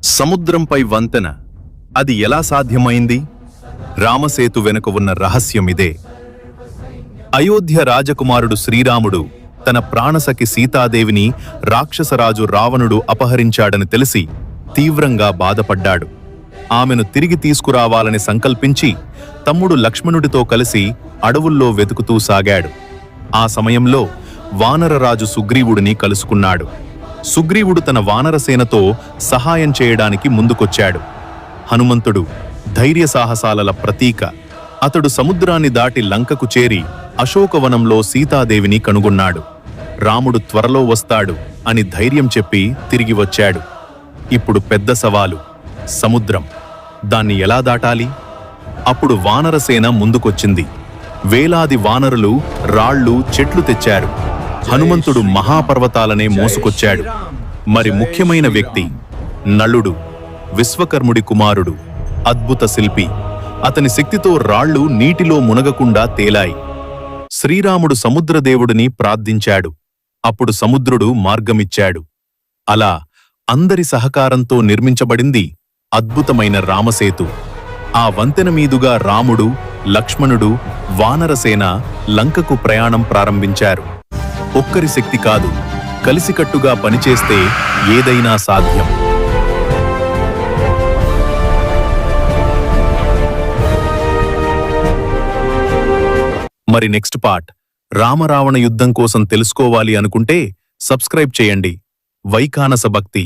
సముద్రంపై వంతెన అది ఎలా సాధ్యమైంది? రామసేతు వెనుక ఉన్న రహస్యమిదే. అయోధ్య రాజకుమారుడు శ్రీరాముడు తన ప్రాణసఖి సీతాదేవిని రాక్షసరాజు రావణుడు అపహరించాడని తెలిసి తీవ్రంగా బాధపడ్డాడు. ఆమెను తిరిగి తీసుకురావాలని సంకల్పించి తమ్ముడు లక్ష్మణుడితో కలిసి అడవుల్లో వెతుకుతూ సాగాడు. ఆ సమయంలో వానరరాజు సుగ్రీవుడిని కలుసుకున్నాడు. సుగ్రీవుడు తన వానరసేనతో సహాయం చేయడానికి ముందుకొచ్చాడు. హనుమంతుడు ధైర్య సాహసాల ప్రతీక. అతడు సముద్రాన్ని దాటి లంకకు చేరి అశోకవనంలో సీతాదేవిని కనుగొన్నాడు. రాముడు త్వరలో వస్తాడు అని ధైర్యం చెప్పి తిరిగి వచ్చాడు. ఇప్పుడు పెద్ద సవాలు సముద్రం. దాన్ని ఎలా దాటాలి? అప్పుడు వానరసేన ముందుకొచ్చింది. వేలాది వానరులు రాళ్ళు చెట్లు తెచ్చారు. హనుమంతుడు మహాపర్వతాలనే మోసుకొచ్చాడు. మరి ముఖ్యమైన వ్యక్తి నలుడు, విశ్వకర్ముడి కుమారుడు, అద్భుత శిల్పి. అతని శక్తితో రాళ్ళు నీటిలో మునగకుండా తేలాయి. శ్రీరాముడు సముద్రదేవుడిని ప్రార్థించాడు. అప్పుడు సముద్రుడు మార్గమిచ్చాడు. అలా అందరి సహకారంతో నిర్మించబడింది అద్భుతమైన రామసేతు. ఆ వంతెన మీదుగా రాముడు, లక్ష్మణుడు, వానరసేన లంకకు ప్రయాణం ప్రారంభించారు. ఒక్కరి శక్తి కాదు, కలిసికట్టుగా పనిచేస్తే ఏదైనా సాధ్యం. మరి నెక్స్ట్ పార్ట్ రామరావణ యుద్ధం కోసం తెలుసుకోవాలి అనుకుంటే సబ్స్క్రైబ్ చేయండి. వైఖానస భక్తి.